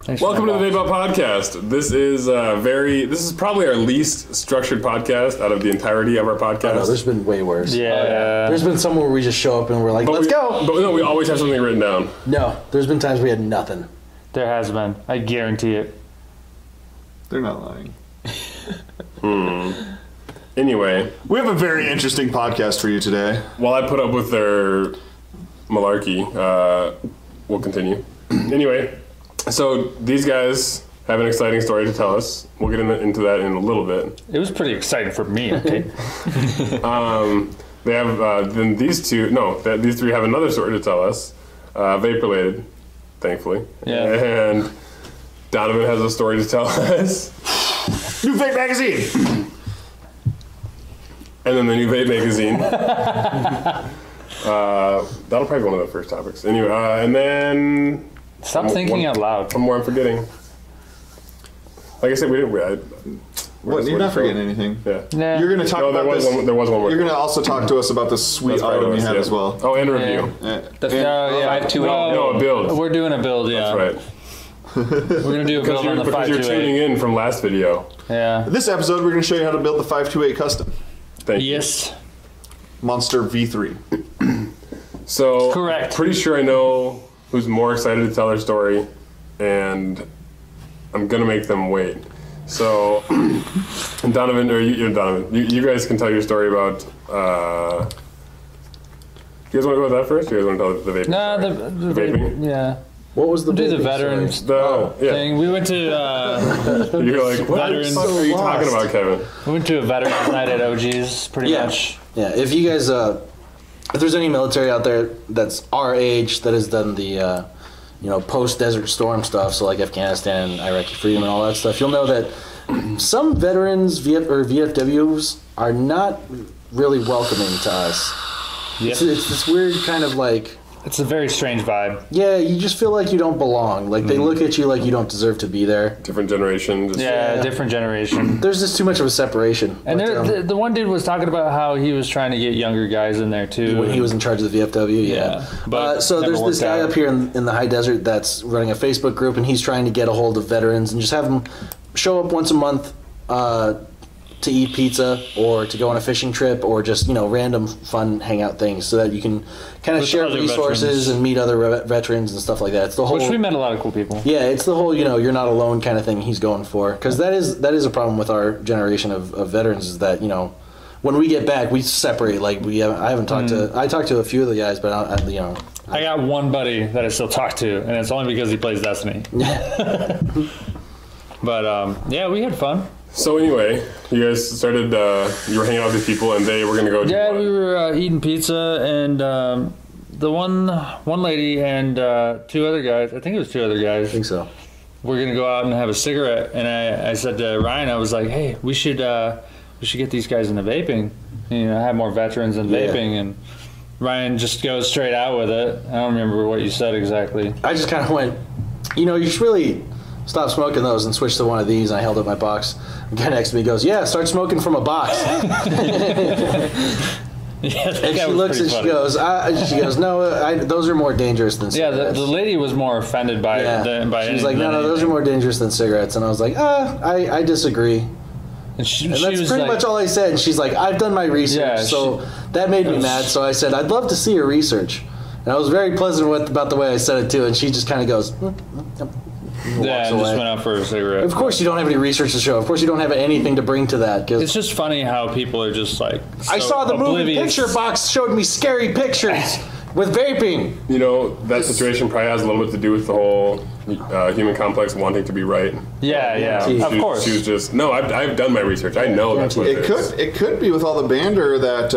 Welcome to the Vape-out podcast. This is probably our least structured podcast out of the entirety of our podcast. No, there's been way worse. Yeah. There's been some where we just show up and we're like, let's go. But no, we always have something written down. No, there's been times we had nothing. There has been. I guarantee it. They're not lying. Anyway. We have a very interesting podcast for you today. While I put up with their malarkey, we'll continue. Anyway. So these guys have an exciting story to tell us. We'll get into that in a little bit. It was pretty exciting for me, okay? They have, then these three have another story to tell us, vape-related, thankfully. Yeah. And Donovan has a story to tell us. New Vape magazine! And then the new Vape magazine. That'll probably be one of the first topics. Anyway, and then... Stop thinking out loud. One more I'm forgetting. Like I said, we didn't... You're not forgetting anything. Yeah. Nah. You're going to talk about this. There was one more. You're going to also talk to us about this sweet item you have as well. Oh, and a review. The 528. No, a build. We're doing a build, yeah. That's right. We're going to do a build on the 528. Because you're tuning in from last video. Yeah. This episode, we're going to show you how to build the 528 custom. Thank you. Yes. Monster V3. So, correct. Pretty sure I know who's more excited to tell their story, and I'm gonna make them wait. So, and Donovan, you guys can tell your story about. You guys want to go with that first? Or you guys want to tell the vaping? No, the vaping. Yeah. What was the do the veterans thing? We went to. You're like, what the fuck are you talking about, Kevin? We went to a veterans night at OG's, pretty much. Yeah. If you guys, if there's any military out there that's our age that has done the, post-Desert Storm stuff, so like Afghanistan, Iraqi freedom, and all that stuff, you'll know that some veterans VFWs are not really welcoming to us. Yep. It's this weird kind of like. It's a very strange vibe. Yeah, you just feel like you don't belong. Like, they look at you like you don't deserve to be there. Different generation. Different generation. There's just too much of a separation. And the one dude was talking about how he was trying to get younger guys in there, too. When he was in charge of the VFW, yeah. But so there's this guy up here in the high desert that's running a Facebook group, and he's trying to get a hold of veterans and just have them show up once a month to eat pizza or to go on a fishing trip or just, random fun hangout things so that you can kind of share resources and meet other veterans and stuff like that. It's the whole, which we met a lot of cool people. Yeah, it's the whole, you're not alone kind of thing he's going for. Because that is a problem with our generation of veterans is that, when we get back, we separate. Like, I haven't talked to, I talked to a few of the guys, but I got one buddy that I still talk to, and it's only because he plays Destiny. But, we had fun. So anyway, you guys started, you were hanging out with these people and they were going to go Yeah, we were eating pizza and the one lady and two other guys, I think it was two other guys. I think so. We're going to go out and have a cigarette. And I said to Ryan, I was like, hey, we should get these guys into vaping. Have more veterans in vaping. And Ryan just goes straight out with it. I don't remember what you said exactly. I just kind of went, you should really stop smoking those and switch to one of these. And I held up my box. The guy next to me goes, yeah, start smoking from a box. And she looks and she goes, no, those are more dangerous than cigarettes. Yeah, the lady was more offended by it. She was like, no, those are more dangerous than cigarettes. And I was like, I disagree. And that's pretty much all I said. And she's like, I've done my research. So that made me mad. So I said, I'd love to see your research. And I was very pleasant about the way I said it, too. And she just kind of goes, yeah, just went out for a cigarette. Of course you don't have any research to show. Of course you don't have anything to bring to that. It's just funny how people are just like so I saw the moving picture box showed me scary pictures with vaping. That situation probably has a little bit to do with the whole human complex wanting to be right. Yeah, of course. She was just, no, I've done my research. I know that's what it is. It could be with all the banter that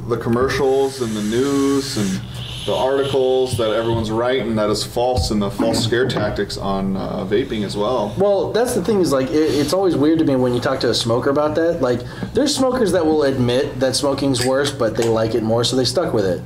the commercials and the news and the articles that everyone's writing that is false and the false scare tactics on vaping as well. Well, that's the thing is like it's always weird to me when you talk to a smoker about that. Like there's smokers that will admit that smoking's worse, but they like it more, so they stuck with it.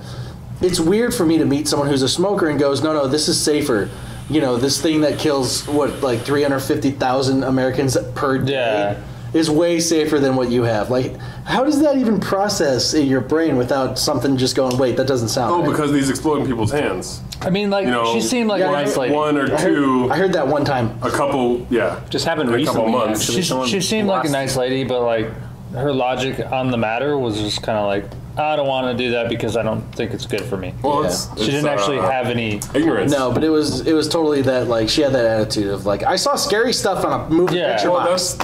It's weird for me to meet someone who's a smoker and goes, no, this is safer. This thing that kills 350,000 Americans per day. is way safer than what you have. Like, how does that even process in your brain without something just going, wait, that doesn't sound right? because these explode in people's hands. I mean, like, she seemed like a nice lady. One or two. I heard that one time. A couple, just happened in a recently. couple months. Actually, She seemed like a nice lady, but like her logic on the matter was just kind of like, I don't want to do that because I don't think it's good for me. Well, She didn't actually have any ignorance. No, but it was totally that, like, she had that attitude of like, I saw scary stuff on a movie picture box.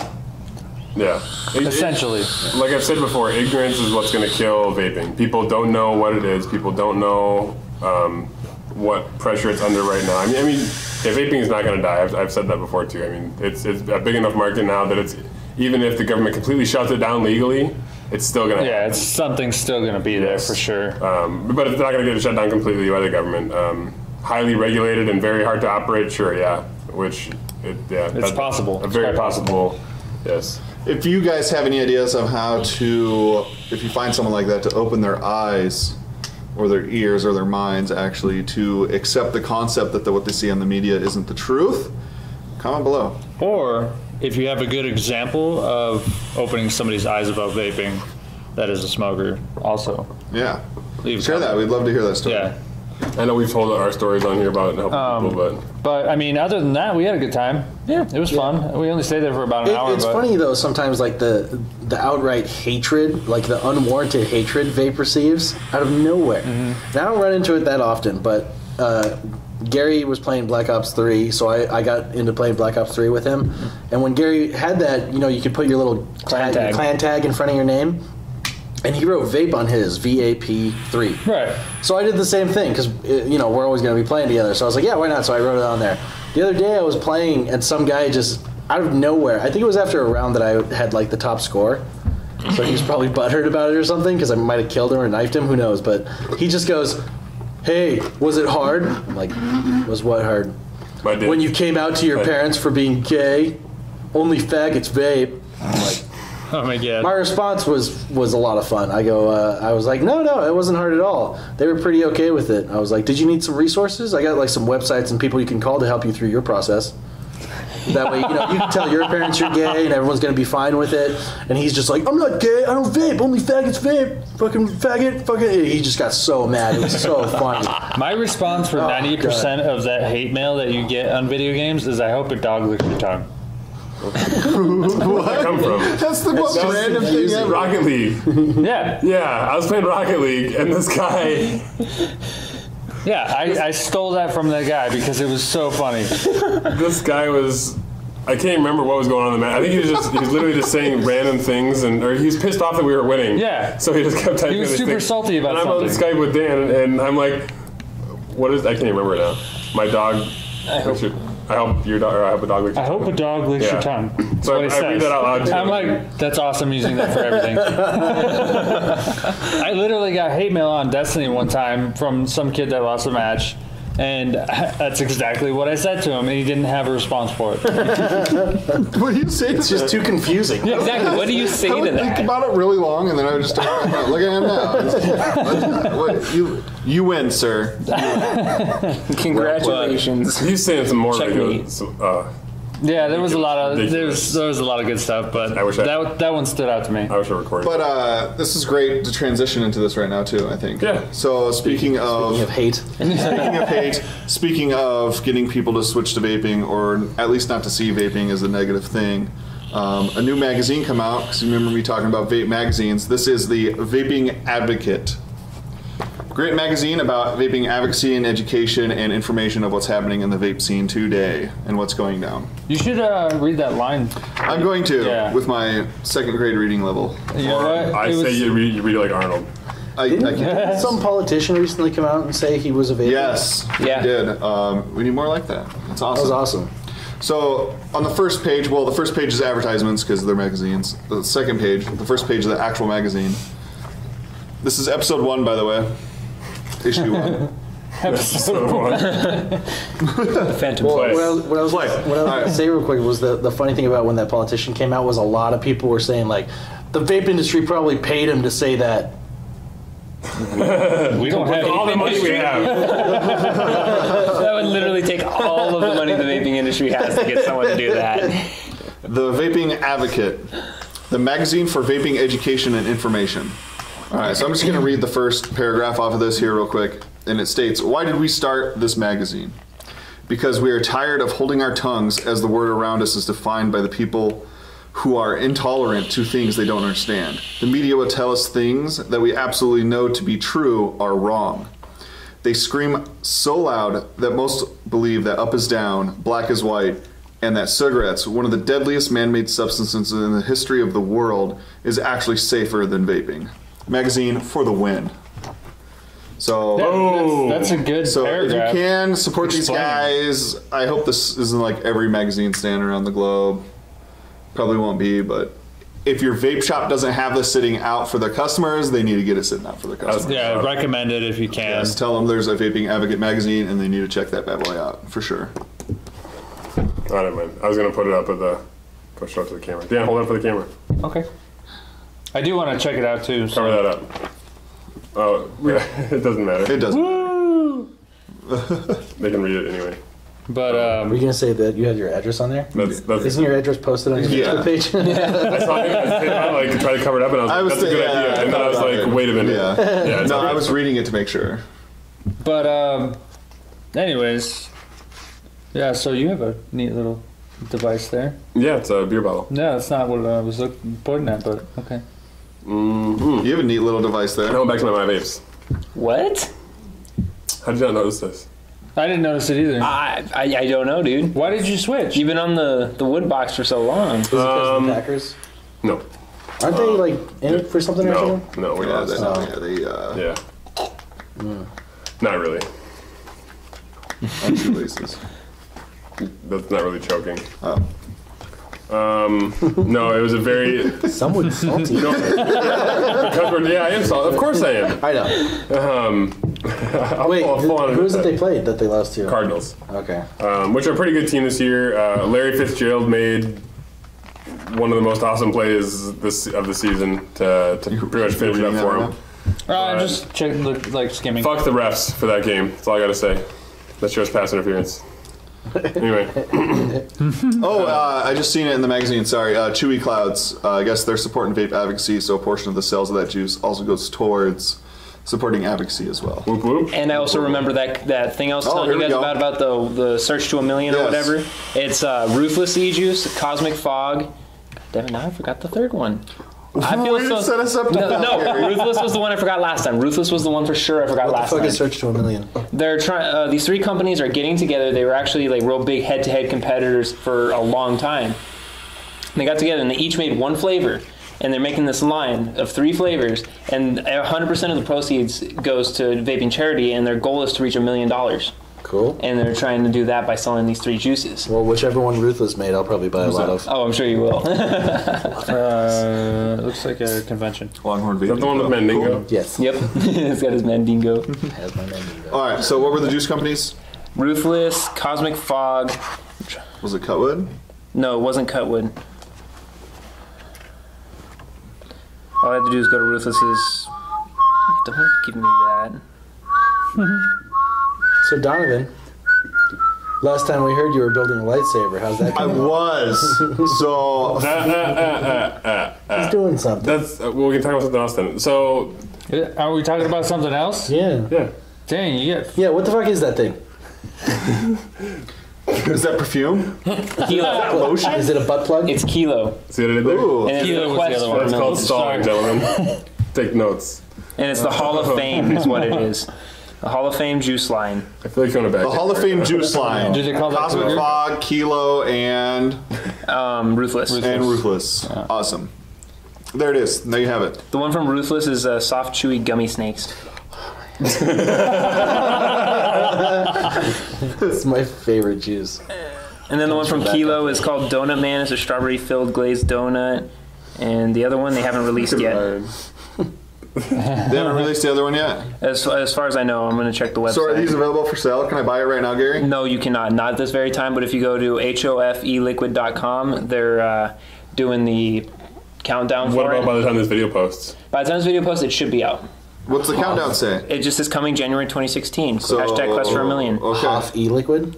essentially. Like I've said before, ignorance is what's going to kill vaping. People don't know what it is. People don't know what pressure it's under right now. I mean, vaping is not going to die. I've said that before too. I mean, it's a big enough market now that it's, even if the government completely shuts it down legally, it's still going to happen. Something's still going to be there for sure. But it's not going to get shut down completely by the government. Highly regulated and very hard to operate, sure, it's possible. Very possible, yes. If you guys have any ideas of how to, if you find someone like that, to open their eyes or their ears or their minds actually to accept the concept that what they see on the media isn't the truth, comment below. Or if you have a good example of opening somebody's eyes about vaping that is a smoker also. Yeah. Leave Share that. We'd love to hear that story. Yeah. I know we've told our stories on here about it and helping people, But I mean, other than that, we had a good time. Yeah, it was fun. We only stayed there for about an hour. It's funny though, sometimes like the outright hatred, like the unwarranted hatred vape receives out of nowhere. And I don't run into it that often, but Gary was playing Black Ops 3, so I got into playing Black Ops 3 with him. And when Gary had that, you could put your little clan tag in front of your name. And he wrote vape on his, VAP3. Right. So I did the same thing because, we're always going to be playing together. So I was like, yeah, why not? So I wrote it on there. The other day I was playing and some guy just, out of nowhere, I think it was after a round that I had like the top score. So he was probably butthurt about it or something because I might have killed him or knifed him, who knows. But he just goes, hey, was it hard? I'm like, was what hard? When you came out to your parents for being gay, only faggots vape. I'm like, oh my god. My response was a lot of fun. I was like, no, it wasn't hard at all. They were pretty okay with it. I was like, did you need some resources? I got like some websites and people you can call to help you through your process. That way, you can tell your parents you're gay and everyone's going to be fine with it. And he's just like, I'm not gay, I don't vape, only faggots vape. Fucking faggot, fucking. He just got so mad. It was so funny. My response for 90% of that hate mail that you get on video games is I hope a dog licks your tongue. Where did that come from? That's the most random thing ever. Rocket League. Yeah, I was playing Rocket League, and this guy... Yeah, I stole that from that guy because it was so funny. This guy was... I can't remember what was going on in the match. I think he was literally just saying random things, or he was pissed off that we were winning. Yeah. So he just kept typing. He was super salty about something. And I'm on Skype with Dan, and I'm like, what is... I can't remember it now. My dog... I hope your dog, or I hope a dog licks your tongue. I hope a dog licks your tongue. So I read that out loud too. I'm like, that's awesome using that for everything. I literally got hate mail on Destiny one time from some kid that lost a match. And that's exactly what I said to him, and he didn't have a response for it. What do you say? It's just too confusing. Yeah, exactly. What do you say to that? I would think about it really long, and then I would just talk about it. Look at him now. You win, sir. Congratulations. He's saying some more Checkmate. Yeah, there was a lot of there was a lot of good stuff, but that one stood out to me. I wish I recorded. But this is great to transition into this right now too, I think. Yeah. So speaking of hate, speaking of getting people to switch to vaping, or at least not to see vaping as a negative thing, a new magazine come out. Because you remember me talking about vape magazines. This is the Vaping Advocate. Great magazine about vaping advocacy and education and information of what's happening in the vape scene today and what's going down. You should read that line. I'm going to, with my second grade reading level. You know what? I say you read it like Arnold. I Didn't some politician recently come out and say he was a vape? Yes, yeah. he did. We need more like that. That's awesome. That was awesome. So on the first page, the first page is advertisements because they're magazines. The second page, the first page of the actual magazine. This is episode 1, by the way. Issue 1. Episode 1. Phantom What I was going to say real quick was the funny thing about when that politician came out was a lot of people were saying like the vape industry probably paid him to say that. We don't have all the money we have. That would literally take all of the money the vaping industry has to get someone to do that. The Vaping Advocate the magazine for vaping education and information. All right, so I'm just going to read the first paragraph off of this here real quick. And it states, why did we start this magazine? Because we are tired of holding our tongues as the world around us is defined by the people who are intolerant to things they don't understand. The media will tell us things that we absolutely know to be true are wrong. They scream so loud that most believe that up is down, black is white, and that cigarettes, one of the deadliest man-made substances in the history of the world, is actually safer than vaping. Magazine for the win. So That's a good so paragraph. if you can support these Explaining. guys, I hope this isn't like every magazine stand around the globe. Probably won't be, but if your vape shop doesn't have this sitting out for their customers, they need to get it sitting out for their customers. Yeah, recommend it if you can. Yes, tell them there's a Vaping Advocate magazine and they need to check that bad boy out for sure. I don't mind. I was gonna put it up at the. Go show it to the camera. Dan, hold it up for the camera. Okay. I do want to check it out too. Cover that up. Oh, yeah, it doesn't matter. It doesn't. They can read it anyway. But Were you gonna say that you had your address on there? That's Isn't your address posted on your Yeah. Facebook page? I saw him like to try to cover it up, and I was like, that's a good idea. And then I was like, wait a minute. Yeah. Yeah, it's No, okay. I was reading it to make sure. anyways, yeah. So you have a neat little device there. Yeah, it's a beer bottle. No, that's not what I was pointing at, but okay. Mm-hmm. You have a neat little device there. Now back to my vapes. What? How did you not notice this? I didn't notice it either. I don't know, dude. Why did you switch? You've been on the wood box for so long. Is it because of the Packers? No. Aren't they like in it for something or No. something? No, we Yeah, lost. they, Yeah. Not really. on shoelaces. That's not really choking. Oh. No, it was a very. Some would be salty. You know, because I am salty. Of course I am. I know. Wait, who is it they played that they lost to? Cardinals. Okay. Which are a pretty good team this year. Larry Fitzgerald made one of the most awesome plays of the season to pretty much finish it up for him. Just check, like skimming. Fuck the refs for that game. That's all I gotta say. That shows pass interference. Anyway, I just seen it in the magazine. Sorry, Chewy Clouds. I guess they're supporting vape advocacy, so a portion of the sales of that juice also goes towards supporting advocacy as well. whoop whoop. And I also remember that thing I was telling here you we guys go. about the search to a million or Yes. whatever. It's Ruthless E-Juice, Cosmic Fog. Damn it, now I forgot the third one. I feel Way to set us up to fail, no, Gary. Ruthless was the one I forgot last time. Ruthless was the one for sure I forgot What the last fuck time. is Search to a Million? They're trying. These three companies are getting together. They were actually like real big head-to-head competitors for a long time. They got together and they each made one flavor, and they're making this line of 3 flavors, and 100% of the proceeds goes to vaping charity, and their goal is to reach $1 million. Cool. And they're trying to do that by selling these 3 juices. Well, whichever one Ruthless made, I'll probably buy a lot of. Oh, I'm sure you will. Looks like a convention. Longhorn Is that vape. the one with Mandingo? Yes. Yep, it's got his Mandingo. Has my name. All right. So what were the juice companies? Ruthless, Cosmic Fog. Was it Cutwood? No, it wasn't Cutwood. All I have to do is go to Ruthless's. Don't give me that. So Donovan, last time we heard you were building a lightsaber. How's that I going? was. So He's doing something. That's well, we can talk about something else then. So Are we talking about something else? Yeah. yeah, Dang, you get. Yeah. What the fuck is that thing? is that perfume? Kilo. Lotion? Is it a butt plug? It's Kilo. see what I did there? Ooh. And it's Kilo the was the quest other for one. It's a called million. stalling, gentlemen. Take notes. And it's the Hall of Fame is what it is. The Hall of Fame juice line. I feel like you're on a back. The Hall of Fame juice line. Do they call that Cosmic Cougar? Fog, Kilo, and Ruthless. Ruthless. Awesome. There it is. There you have it. The one from Ruthless is soft, chewy gummy snakes. It's my favorite juice. And then the one from Kilo is called Donut Man. It's a strawberry-filled glazed donut. And the other one they haven't released yet. They haven't released the other one yet. As far as I know, I'm going to check the website. So are these available for sale? Can I buy it right now, Gary? No, you cannot. Not at this very time, but if you go to hofeliquid.com, they're doing the countdown What for about it. by the time this video posts? By the time this video posts, it should be out. What's the countdown say? It just is coming January 2016. So, Hashtag quest for $1 million. Okay. Hoff e-liquid?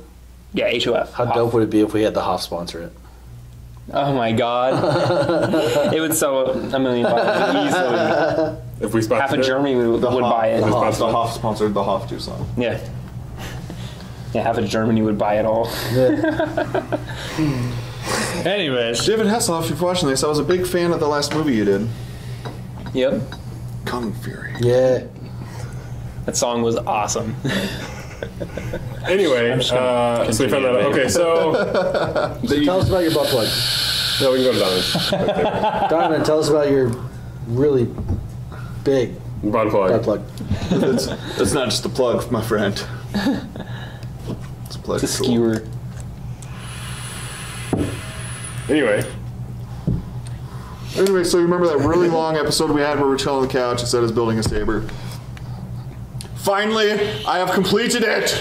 Yeah, HOF. How dope would it be if we had the Hoff sponsor it? Oh my god. It would sell $1 million easily. If we sponsored Half of it. Germany would buy it. The Hoff sponsored the Hoff Tucson. Yeah. Yeah, half of Germany would buy it all. Anyways, David Hasselhoff, if you're watching this, I was a big fan of the last movie you did. Yep. Kung Fury. Yeah. That song was awesome. Anyway, so we found that out. Okay, so Tell us about your butt plug. no, we can go to Donovan's. Donovan, tell us about your really big Butt plug. butt plug. That's not just a plug, my friend. It's a pleasure. It's a skewer. Anyway, So you remember that really long episode we had where we're chilling on the couch instead of building a saber? Finally, I have completed it!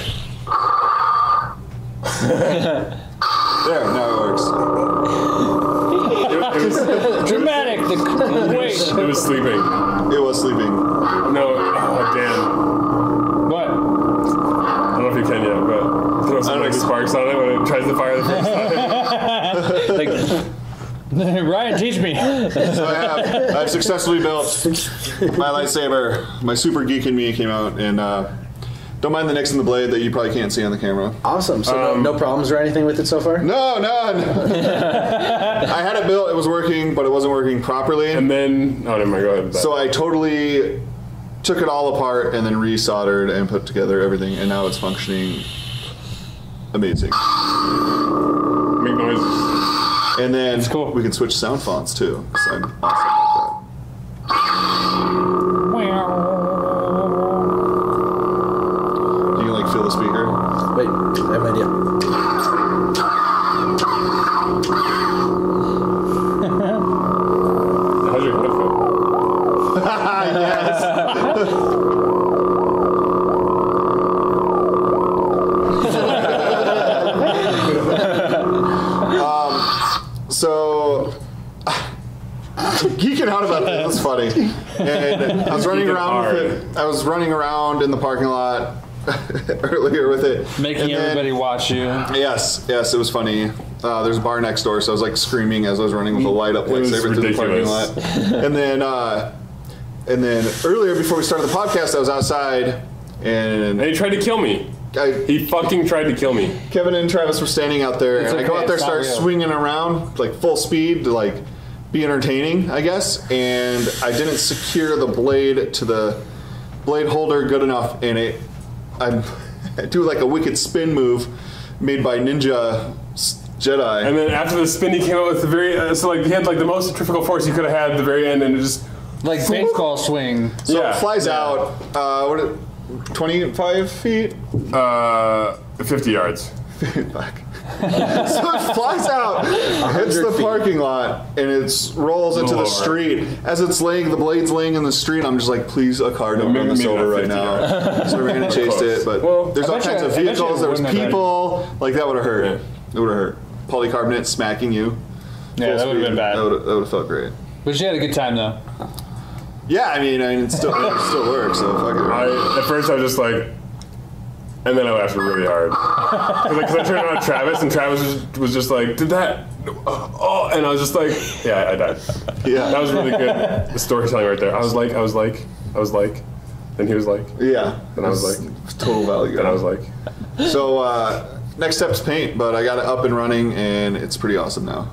There, now it works. it was dramatic. Wait. it was sleeping. It was sleeping. No, oh damn. What? I don't know if you can yet, but throw some like sparks on it when it tries to fire the first time. Like, Ryan, teach me. So I've successfully built my lightsaber. My super geek in me came out, and don't mind the nicks in the blade that you probably can't see on the camera. Awesome. So no problems or anything with it so far? No, none. I had it built, it was working, but it wasn't working properly. And then, oh, never mind, go ahead. So I totally took it all apart and then resoldered and put together everything, and now it's functioning amazing. Make noises. And then cool. we can switch sound fonts too, because I'm awesome like that. You can like feel the speaker. Wait, I have an idea. How's your headphone? Yes. So, geeking out about that. That's funny. And I was running around with it. I was running around in the parking lot earlier with it, Making everybody watch you. Yes, it was funny. There's a bar next door, so I was like screaming as I was running with a light up lightsaber through the parking lot. And then earlier, before we started the podcast, I was outside, and he tried to kill me. He fucking tried to kill me. Kevin and Travis were standing out there, and I go okay, out there, it's not start real. swinging around like full speed to like be entertaining, I guess. And I didn't secure the blade to the blade holder good enough, and I do like a wicked spin move made by Ninja Jedi. And then after the spin, he came out with the very so like he had like the most centrifugal force he could have had at the very end, and it just Like baseball swing. So yeah, it flies yeah. out. What? 25 feet. 50 yards. Fuck. So it flies out, hits the parking lot, and it rolls into the Lord. street. As it's laying, the blade's laying in the street. I'm just like, please, a car don't run this Maybe over not right 50 now. yards. So we're gonna chase Close. it, but Well, there's all I bet kinds you- of I bet you vehicles. There was it wouldn't have people. Like that would have hurt. Yeah. It would have hurt. Polycarbonate smacking you. Yeah, Full that would have speed. been bad. That would have felt great. But you had a good time though. Yeah, I mean it still works. So fuck it. At first I was just like, and then I laughed really hard. Because I turned on Travis, and Travis was just like, did that? Oh, and I was just like, yeah, I died. Yeah. That was really good. The storytelling right there. I was like, and he was like, Yeah. and I was like, Total value. and I was like, So next step's paint, but I got it up and running, and it's pretty awesome now.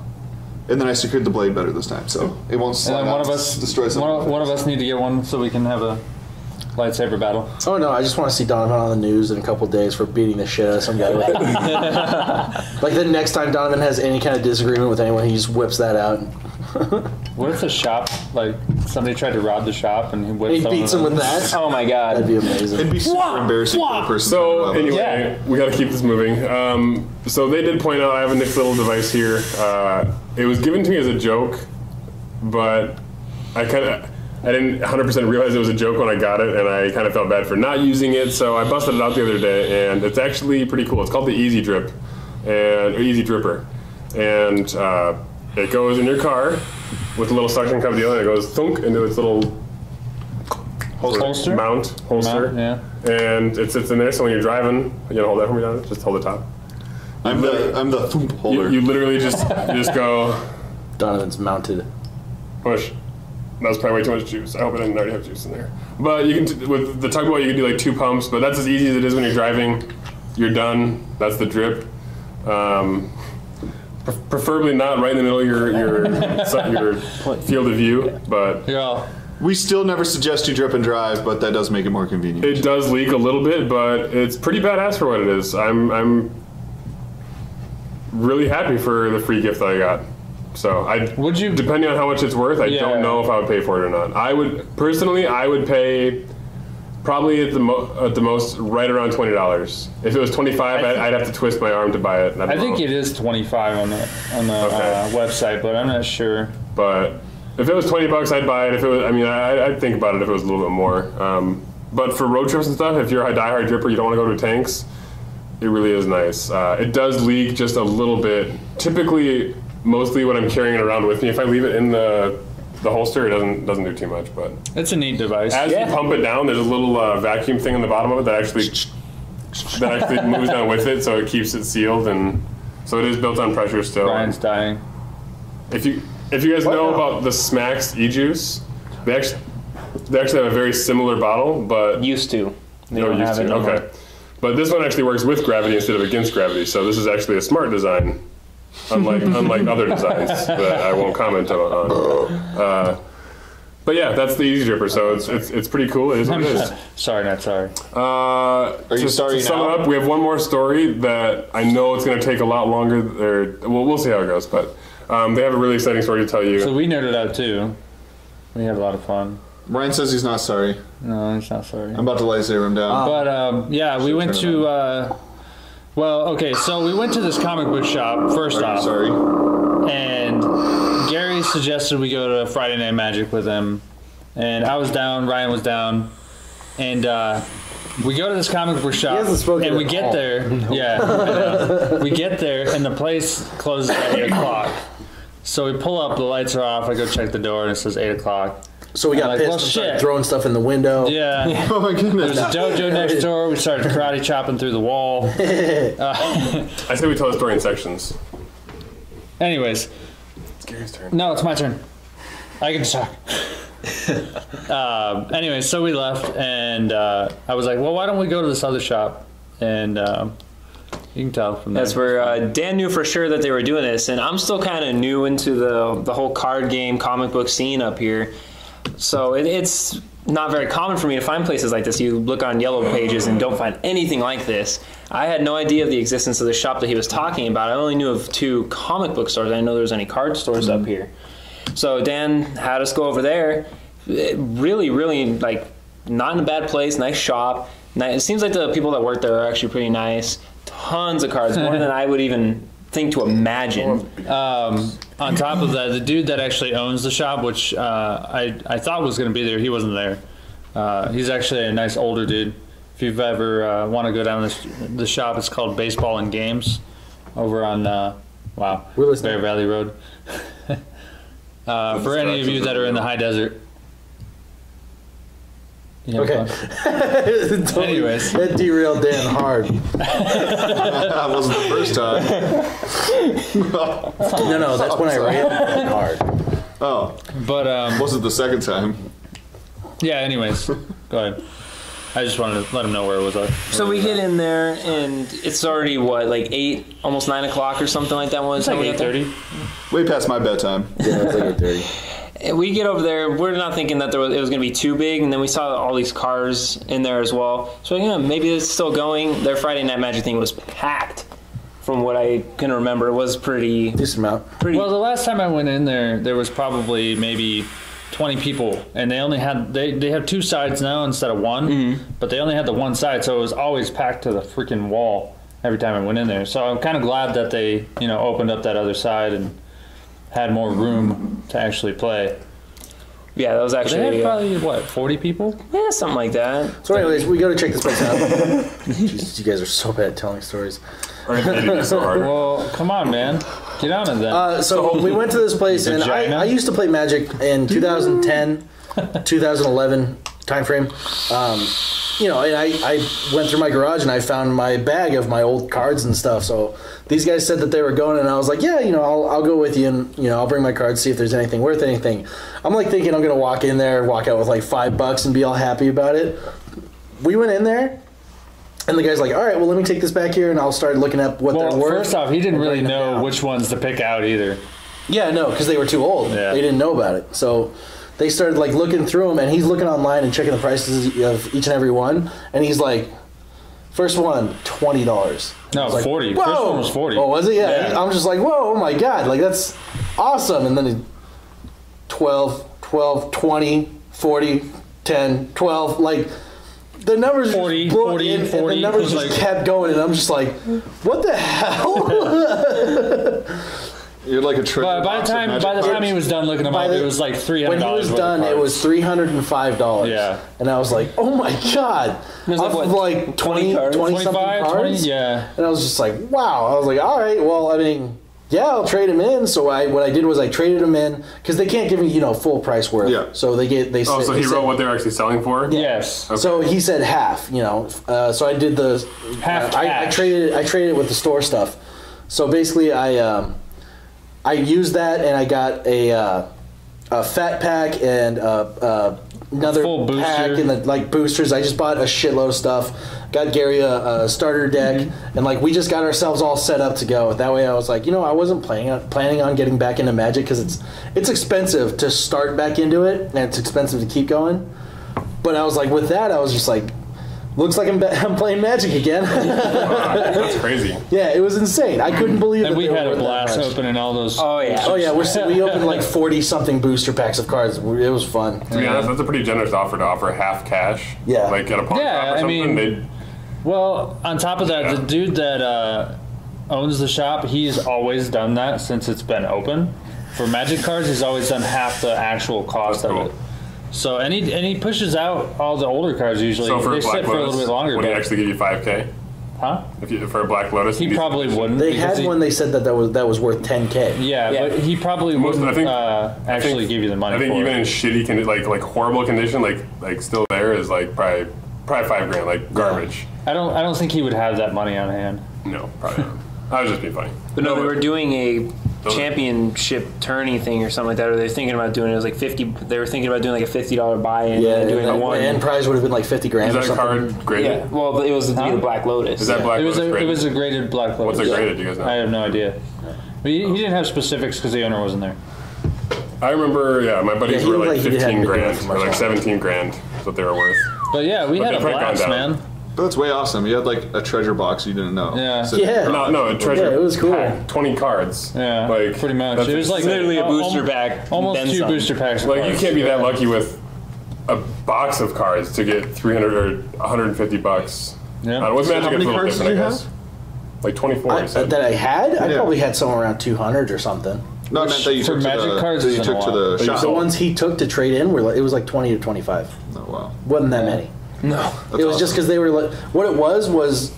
And then I secured the blade better this time, so it won't And slide then out one of to us, destroy something. one of us need to get one so we can have a lightsaber battle. Oh no, I just want to see Donovan on the news in a couple days for beating the shit out of some guy with it. Like the next time Donovan has any kind of disagreement with anyone, he just whips that out. What if the shop, like somebody tried to rob the shop and he whips He someone beats him with that. oh my god. That'd be amazing. It'd be super embarrassing for the person. so talking about it. anyway, we got to keep this moving. So they did point out I have a nice little device here. It was given to me as a joke, but I didn't 100% realize it was a joke when I got it, and I kind of felt bad for not using it, so I busted it out the other day, and it's actually pretty cool. It's called the Easy Drip, or Easy Dripper, and it goes in your car with a little suction cup deal, and it goes thunk into its little Holster? mount holster, Yeah. and it sits in there. So when you're driving, hold that for me, Donovan. Just hold the top. I'm the thump holder. You literally just go Donovan's mounted. Push. That was probably way too much juice. I hope I didn't already have juice in there. But you can, with the tugboat, you can do like 2 pumps, but that's as easy as it is when you're driving. You're done. That's the drip. Preferably not right in the middle of your field of view, but Yeah. We still never suggest you drip and drive, but that does make it more convenient. it does leak a little bit, but it's pretty badass for what it is. I'm really happy for the free gift that I got. So Would you- depending on how much it's worth, I Yeah. don't know if I would pay for it or not. I would pay probably at the most right around $20. If it was $25, I'd have to twist my arm to buy it. I think it is 25 on the Okay. website, but I'm not sure. But if it was $20, I'd buy it. If it was, I'd think about it if it was a little bit more. But for road trips and stuff, if you're a diehard dripper, you don't want to go to tanks. It really is nice. It does leak just a little bit. Typically, mostly when I'm carrying it around with me, if I leave it in the holster, it doesn't do too much. But It's a neat device. as you pump it down, there's a little vacuum thing on the bottom of it that actually moves down with it, so it keeps it sealed, and so it is built on pressure still. Ryan's dying. If you guys know about the Smacks e-juice, they actually have a very similar bottle, but Used to. They no, don't used have it to. no more. Okay, but this one actually works with gravity instead of against gravity, so this is actually a smart design, unlike other designs that I won't comment on. But yeah, that's the Easy Dripper, so it's pretty cool. It is what it is. Sorry, not sorry. Are you sorry to sum now? it up, we have one more story that I know it's going to take a lot longer. We'll see how it goes, but they have a really exciting story to tell you. So we nerded out too. We had a lot of fun. Ryan says he's not sorry. No, he's not sorry. I'm about to lightsaber him down. But yeah, we went turn it to. Well, okay, so we went to this comic book shop first Are you off, sorry? and Gary suggested we go to Friday Night Magic with him, and I was down, Ryan was down, and we go to this comic book shop, hasn't spoken and we at get all. there. Yeah, I know. We get there, and the place closes at 8 o'clock. So we pull up, the lights are off. I go check the door, and it says 8 o'clock. So we got like, pissed well, and started shit. throwing stuff in the window. Yeah. Oh my goodness. There's a dojo next door. We started karate chopping through the wall. I say we tell the story in sections. Anyways, It's Gary's turn. no, it's my turn. I can talk. Anyway, so we left, and I was like, well, why don't we go to this other shop? And you can tell from there. That's where Dan knew for sure that they were doing this, and I'm still kind of new into the whole card game comic book scene up here, so it's not very common for me to find places like this. You look on Yellow Pages and don't find anything like this. I had no idea of the existence of the shop that he was talking about. I only knew of 2 comic book stores. I didn't know there was any card stores up here. So Dan had us go over there. Really, really, like, not in a bad place. Nice shop. It seems like the people that work there are actually pretty nice. Tons of cards, more than I would even think to imagine. On top of that, the dude that actually owns the shop, which I thought was going to be there, he wasn't there. He's actually a nice older dude. If you've ever want to go down the shop, it's called Baseball and Games over on We're listening. Bear Valley Road. For any of you that are in the high desert. You having Okay. fun? Totally. Anyways. That derailed Dan hard. That wasn't the first time. No, that's when I ran Dan hard. Oh, But wasn't the second time. yeah. Anyways, go ahead. I just wanted to let him know where it was at. So we get in there, and it's already, what, like 8, almost 9 o'clock or something like that one It's time like we got there? 8:30. Way past my bedtime. Yeah, it's like 8:30. And we get over there, we're not thinking that it was going to be too big, and then we saw all these cars in there as well. So, yeah, maybe it's still going. Their Friday Night Magic thing was packed. From what I can remember, it was pretty. Decent amount. Well, the last time I went in there was probably maybe 20 people, and they only had they have 2 sides now instead of one, but they only had the one side, so it was always packed to the freaking wall every time I went in there. So I'm kind of glad that they opened up that other side and had more room to actually play. Yeah, that was They actually. had probably what 40 people. Yeah, something like that. So, anyways, we go to check this place out. Jesus, you guys are so bad at telling stories. Or maybe so hard. Well, come on, man, get on it then. So we went to this place, and Vagina? I used to play Magic in 2010, 2011 time frame. you know, and I went through my garage and I found my bag of my old cards and stuff. So these guys said that they were going, and I was like, yeah, you know, I'll go with you, and you know, I'll bring my cards, see if there's anything worth anything. I'm like thinking I'm gonna walk in there, walk out with like $5 and be all happy about it. We went in there. And the guy's like, all right, well, let me take this back here, and I'll start looking up what they're worth. First off, he didn't really know which ones to pick out either. Yeah, no, because they were too old. Yeah. They didn't know about it. So they started like looking through them, and he's looking online and checking the prices of each and every one. And he's like, first one, $20. No, like, 40. Whoa! First one was 40. Oh, was it? Yeah. Yeah. I'm just like, whoa, oh my God, like that's awesome. And then 12, 20, 40, 10, 12, like the numbers 40, just blew 40, in, 40, and the numbers just like, kept going, and I'm just like, what the hell? You're like a treasure But by box of magic the time cards. he was done looking them up, it was like $300. When he was done, it was $305. Yeah. And I was like, oh my God. It was like, Off what, of like 20 cards? something 25, cards. 20, yeah. And I was just like, wow. I was like, all right, well, I mean, yeah, I'll trade him in. So what I did was I traded him in because they can't give me, you know, full price worth. Yeah. So they Oh, so he said, wrote what they're actually selling for? Yes. Okay. So he said half, you know. So I did the Half I cash. traded it with the store stuff. So basically, I used that, and I got a fat pack and another Full booster. pack and the like boosters. I just bought a shitload of stuff. Got Gary a starter deck, and like we just got ourselves all set up to go. That way, I was like, you know, I wasn't planning on getting back into Magic because it's expensive to start back into it, and it's expensive to keep going. But I was like, with that, I was just like, looks like I'm playing Magic again. That's crazy. Yeah, it was insane. I couldn't believe it. And we had a blast opening all those. Oh yeah. Oh yeah, we opened like 40 something booster packs of cards. It was fun. To be honest, that's a pretty generous offer to offer half cash. Yeah. Like at a pawn Yeah, shop or I something. mean- Well, on top of that, Yeah. the dude that owns the shop, he's always done that since it's been open. For Magic cards, he's always done half the actual cost That's of cool. it. So, and he pushes out all the older cards usually. So for They a Black sit for a Lotus, little bit longer. would he But, actually give you 5K? huh? For a Black Lotus? He probably wouldn't. They because had one. They said that was worth 10K. Yeah, Yeah. but he probably Most- wouldn't I think- actually give you the money I think for even it. in shitty like horrible condition, like still there is like probably $5,000, like garbage. I don't think he would have that money on hand. No, probably not. I was just being funny. But no, they were doing a Those- championship tourney thing or something like that, or they're thinking about doing it. It was like 50. They were thinking about doing like a $50 buy-in Yeah, and doing and the one. the end prize would have been like 50 grand Is or that something. card graded? Yeah, well, it was to be the Black Lotus. Is that Black It was Lotus it graded? was a graded Black Lotus. What's it graded? Do you guys know? I have no idea. But he didn't have specifics because the owner wasn't there. I remember, yeah, my buddies Yeah, he were looked like like he hadn't 15 been doing grand, it for or much like longer. 17 grand is what they were worth. But yeah, we But had a they've probably blast, gone down. man. But that's way awesome. You had like a treasure box you didn't know. Yeah. sitting Yeah. in your No, garage. no, a treasure. Yeah, it was cool. pack, 20 cards. Yeah, like pretty much. that's It was like insane. literally a booster almost- pack, Almost then 2 some. booster packs. of Like you cards. can't be that lucky with a box of cards to get 300 or 150 bucks. Yeah. With Magic, how it's many a little cards different, did I you guess. Like 24. I said. That I had? I Yeah. probably had somewhere around 200 or something. No, I meant that you For took to Magic the, cards that you isn't took a to lot. the shop. The ones he took to trade in it was like 20 to 25. Oh wow. Wasn't that many. No. That's It was just awesome. because they were like, what it was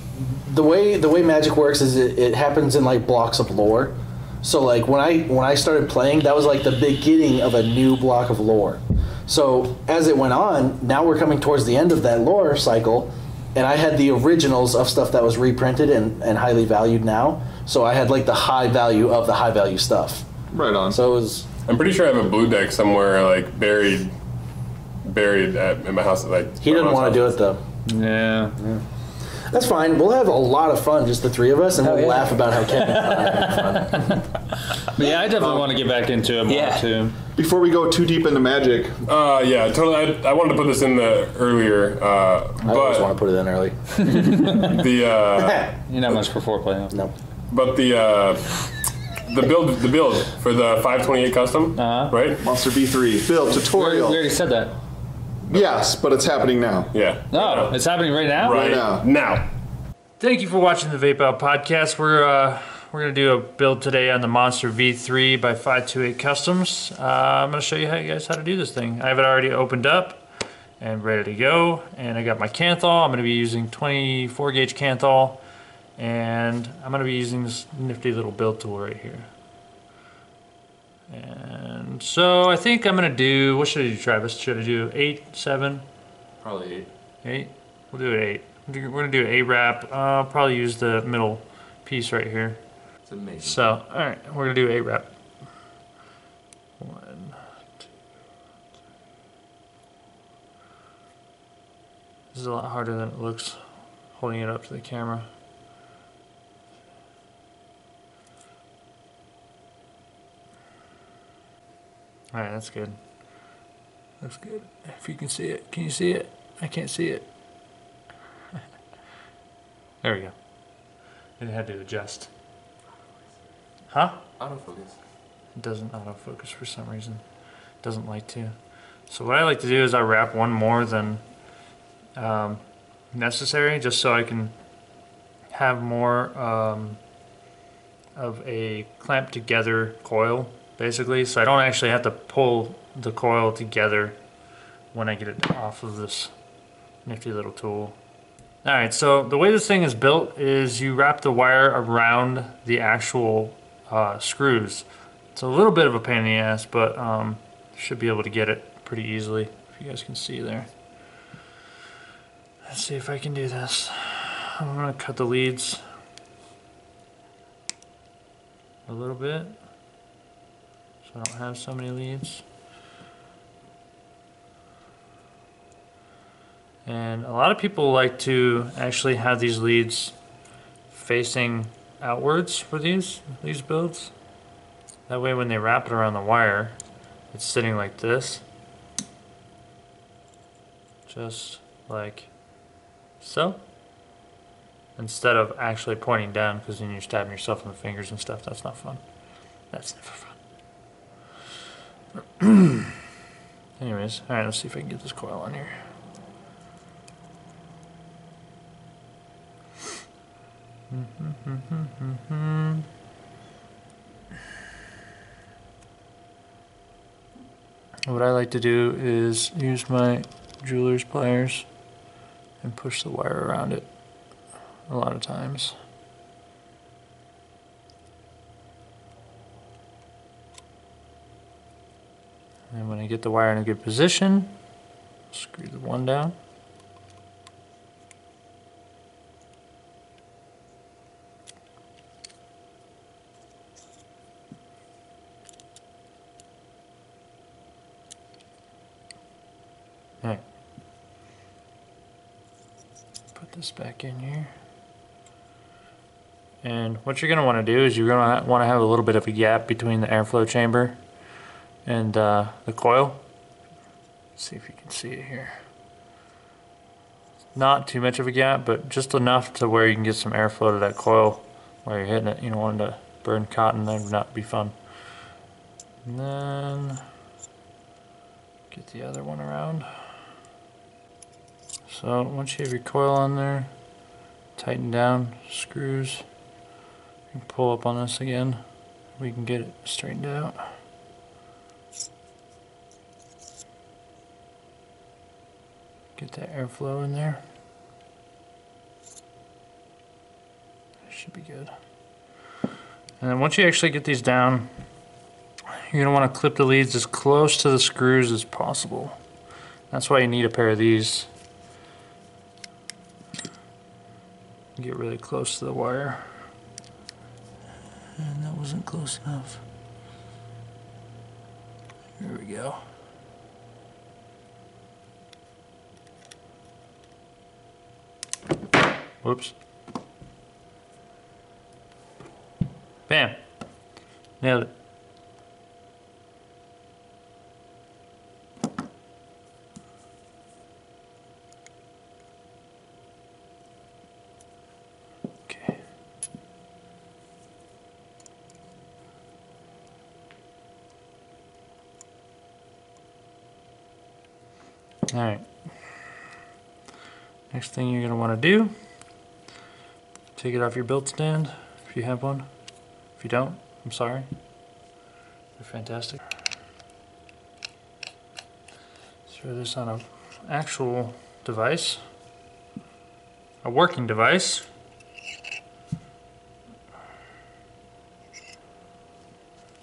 the way Magic works is it happens in like blocks of lore. So like when I started playing, that was like the beginning of a new block of lore. So as it went on, now we're coming towards the end of that lore cycle, and I had the originals of stuff that was reprinted and highly valued now. So I had like the high value of the high value stuff. Right on. So it was I'm pretty sure I have a blue deck somewhere, like buried in my house. Like he didn't want to do it though. Yeah. That's fine. We'll have a lot of fun, just the three of us, and we'll yeah. laugh about how Kevin's not having fun. But yeah, I definitely want to get back into it more Yeah. too. Before we go too deep into Magic, Yeah, totally. I wanted to put this in the earlier, I always want but to put it in early. the You're not much for foreplay. Huh? No. but the build for the 528 custom, Uh-huh. right? Monster V3 build We tutorial. already said that. Yes, but it's happening now. Yeah. No, it's happening right now. right now. now. Thank you for watching the Vape-out podcast. We're gonna do a build today on the Monster V3 by 528 Customs. I'm gonna show you guys how to do this thing. I have it already opened up and ready to go. And I got my Kanthal. I'm gonna be using 24 gauge Kanthal, and I'm gonna be using this nifty little build tool right here. And so I think I'm gonna do, what should I do, Travis? Should I do 8, 7? Probably 8. 8? We'll do it 8. We're gonna do an 8 wrap. I'll probably use the middle piece right here. It's amazing. So, all right, we're gonna do 8 wrap. 1, 2. This is a lot harder than it looks, holding it up to the camera. All right, that's good. Looks good. If you can see it, can you see it? I can't see it. There we go. It had to adjust. Huh? Autofocus. It doesn't autofocus for some reason. It doesn't like to. So what I like to do is I wrap one more than necessary, just so I can have more of a clamped together coil, basically. So I don't actually have to pull the coil together when I get it off of this nifty little tool. Alright, so the way this thing is built is you wrap the wire around the actual screws. It's a little bit of a pain in the ass, but should be able to get it pretty easily, if you guys can see there. Let's see if I can do this. I'm going to cut the leads a little bit so I don't have so many leads. And a lot of people like to actually have these leads facing outwards for these builds. That way when they wrap it around the wire, it's sitting like this. Just like so. Instead of actually pointing down, because then you're stabbing yourself in the fingers and stuff. That's not fun. That's never fun. Anyways, alright, let's see if I can get this coil on here. What I like to do is use my jeweler's pliers and push the wire around it a lot of times. And when I get the wire in a good position, screw the one down. Alright. Put this back in here. And what you're going to want to do is you're going to want to have a little bit of a gap between the airflow chamber and the coil. Let's see if you can see it here. Not too much of a gap, but just enough to where you can get some airflow to that coil while you're hitting it. You don't want it to burn cotton, that would not be fun. And then get the other one around. So once you have your coil on there, tighten down screws. You can pull up on this again. We can get it straightened out. Get that airflow in there. That should be good. And then once you actually get these down, you're going to want to clip the leads as close to the screws as possible. That's why you need a pair of these. Get really close to the wire. And that wasn't close enough. Here we go. Whoops. Bam. Nailed it. Okay. All right. Next thing you're going to want to do, take it off your build stand if you have one. If you don't, I'm sorry. They're fantastic. Throw this on an actual device, a working device.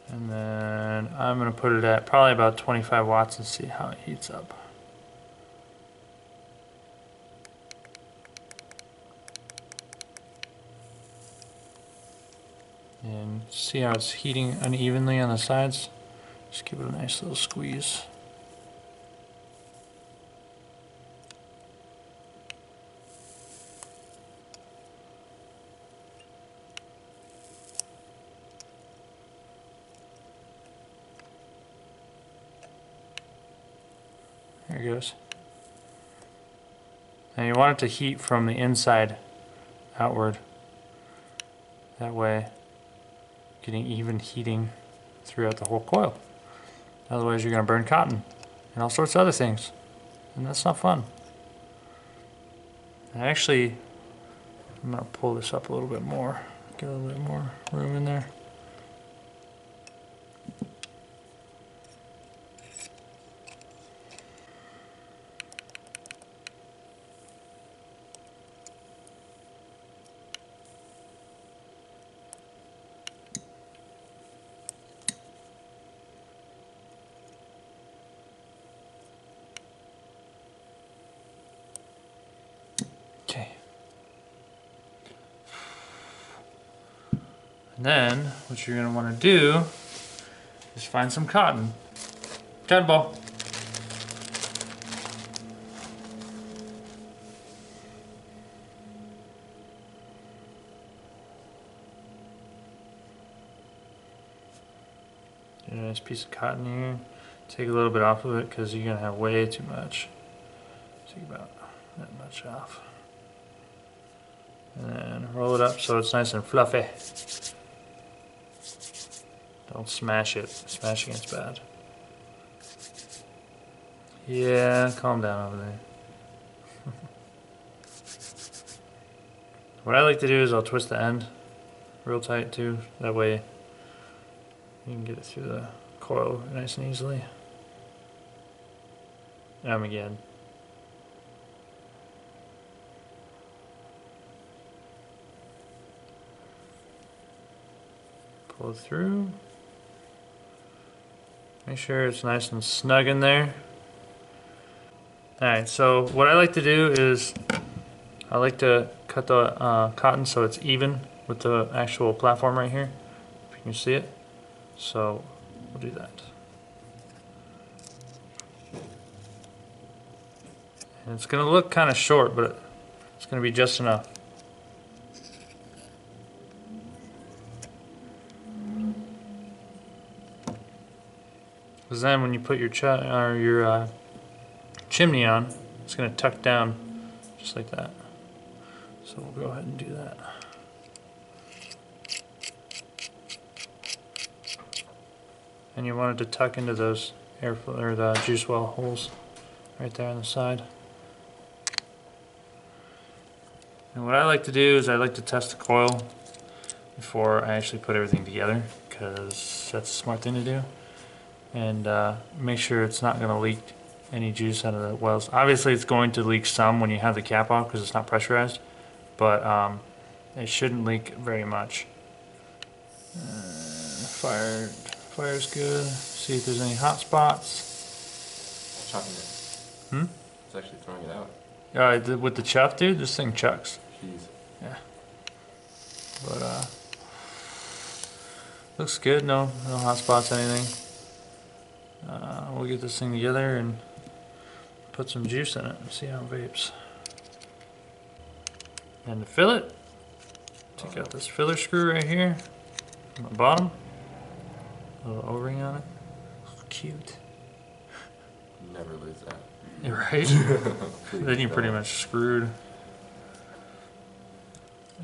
And then I'm going to put it at probably about 25 watts and see how it heats up. And see how it's heating unevenly on the sides? Just give it a nice little squeeze. There it goes. And you want it to heat from the inside outward. That way, getting even heating throughout the whole coil. Otherwise you're going to burn cotton and all sorts of other things. And that's not fun. And actually, I'm going to pull this up a little bit more. Get a little bit more room in there. Okay. And then what you're going to want to do is find some cotton. Cotton ball. Get a nice piece of cotton here. Take a little bit off of it because you're going to have way too much. Take about that much off. And then roll it up so it's nice and fluffy. Don't smash it. Smashing it's bad. Yeah, calm down over there. What I like to do is I'll twist the end real tight too. That way you can get it through the coil nice and easily. Again. Pull it through. Make sure it's nice and snug in there. Alright, so what I like to do is I like to cut the cotton so it's even with the actual platform right here. If you can see it. So we'll do that. And it's going to look kind of short, but it's going to be just enough. Because then when you put your chimney on, it's going to tuck down just like that. So we'll go ahead and do that. And you want it to tuck into those airflow or the juice well holes right there on the side. And what I like to do is I like to test the coil before I actually put everything together, because that's a smart thing to do. And make sure it's not going to leak any juice out of the wells. Obviously it's going to leak some when you have the cap off because it's not pressurized, but it shouldn't leak very much. Fire's good. See if there's any hot spots. Chucking it. Hmm? It's actually throwing it out. With the chuff, dude, this thing chucks. Jeez. Yeah. But looks good. No hot spots, anything. We'll get this thing together and put some juice in it and see how it vapes. And to fill it, take out this filler screw right here on the bottom. A little O-ring on it. Oh, cute. Never lose that. Right? Then you're pretty much screwed.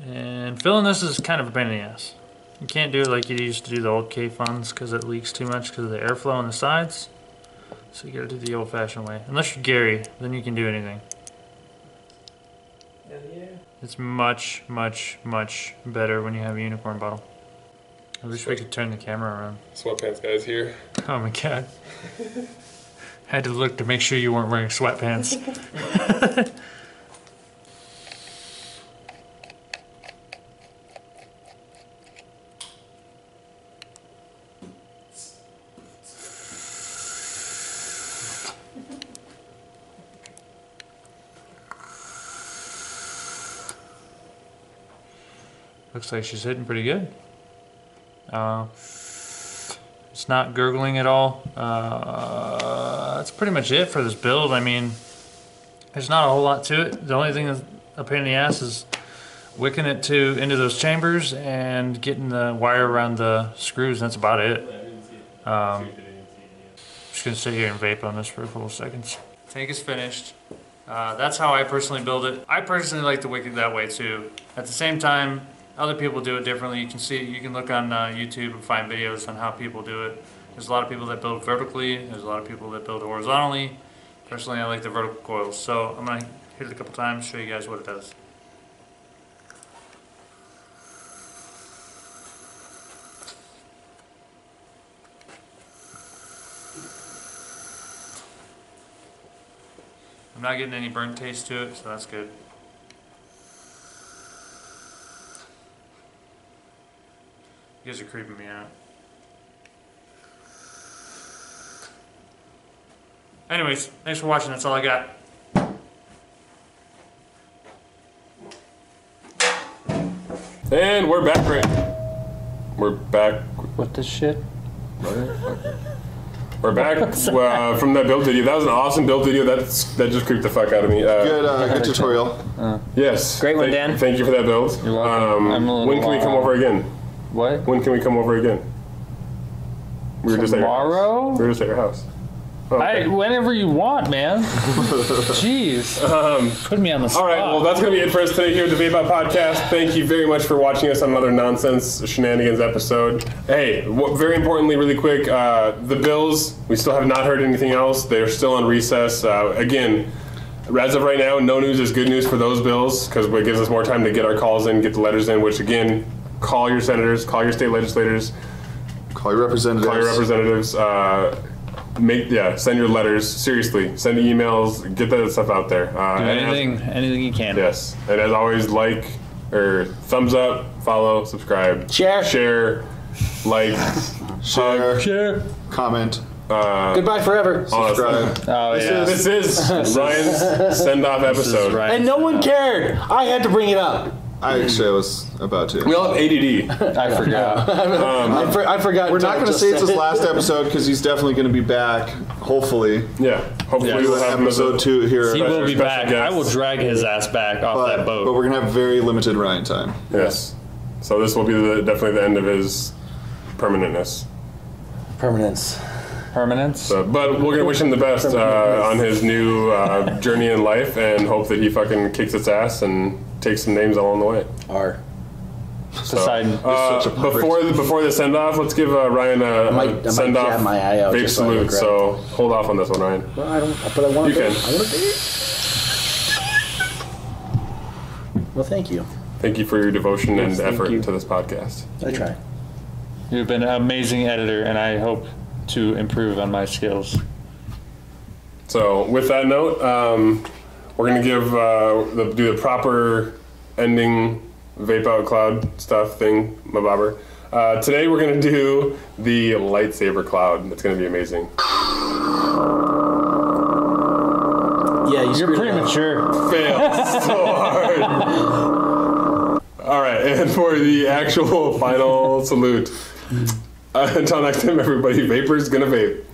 And filling this is kind of a pain in the ass. You can't do it like you used to do the old K-Funds because it leaks too much because of the airflow on the sides. So you gotta do the old-fashioned way. Unless you're Gary, then you can do anything. Hell yeah. It's much, much, much better when you have a unicorn bottle. I wish we could turn the camera around. Sweatpants guys here. Oh my god. Had to look to make sure you weren't wearing sweatpants. Looks like she's hitting pretty good. It's not gurgling at all. That's pretty much it for this build. I mean, there's not a whole lot to it. The only thing that's a pain in the ass is wicking it into those chambers and getting the wire around the screws. That's about it. Just gonna sit here and vape on this for a couple of seconds. Tank is finished. That's how I personally build it. I personally like to wick it that way too. At the same time, other people do it differently. You can look on YouTube and find videos on how people do it. There's a lot of people that build vertically. There's a lot of people that build horizontally. Personally, I like the vertical coils. So I'm gonna hit it a couple times, show you guys what it does. I'm not getting any burnt taste to it, so that's good. You guys are creeping me out. Anyways, thanks for watching. That's all I got. And we're back, right? We're back. What the shit? We're back from that build video. That was an awesome build video. That just creeped the fuck out of me. Good tutorial. Yes. Great one, Dan. Thank you for that build. You're welcome. When can we come over again? What? When can we come over again? We were just at your house. Tomorrow? We were just at your house. Oh, okay. Whenever you want, man. Jeez. Put me on the spot. All right, well, that's going to be it for us today here at the Vape-out Podcast. Thank you very much for watching us on another nonsense shenanigans episode. Hey, very importantly, really quick, the bills, we still have not heard anything else. They're still on recess. Again, as of right now, no news is good news for those bills because it gives us more time to get our calls in, get the letters in, which, again, call your senators, call your state legislators. Call your representatives. Call your representatives. Send your letters. Seriously, send emails. Get that stuff out there. Do anything you can. Yes, and as always, like or thumbs up, follow, subscribe, share, like, share, comment. Goodbye forever. Subscribe. Oh yeah. This is Ryan's send-off episode. And no one cared. I had to bring it up. I was about to. We all have ADD. I forgot. I forgot. We're not going to say it's his last episode because he's definitely going to be back. Hopefully. Yeah. Hopefully we'll have episode 2 here. He will be back. guest. I will drag his ass back off that boat. But we're going to have very limited Ryan time. Yes. So this will be definitely the end of his permanentness. Permanence. So, but we're gonna wish him the best on his new journey in life, and hope that he fucking kicks its ass and takes some names along the way. Poseidon. Before the send off, let's give Ryan a send off vape salute. So hold off on this one, Ryan. Well, I don't. But I want You to. can. I want to. Well, thank you. Thank you for your devotion and thank effort you. to this podcast. I try. You've been an amazing editor, and I hope to improve on my skills. So with that note, we're gonna give do the proper ending Vape-out cloud stuff thing, mabobber. Today we're gonna do the lightsaber cloud. It's gonna be amazing. Yeah, You're premature. Failed so hard. All right, and for the actual final salute. Until next time, everybody, Vapor's gonna vape.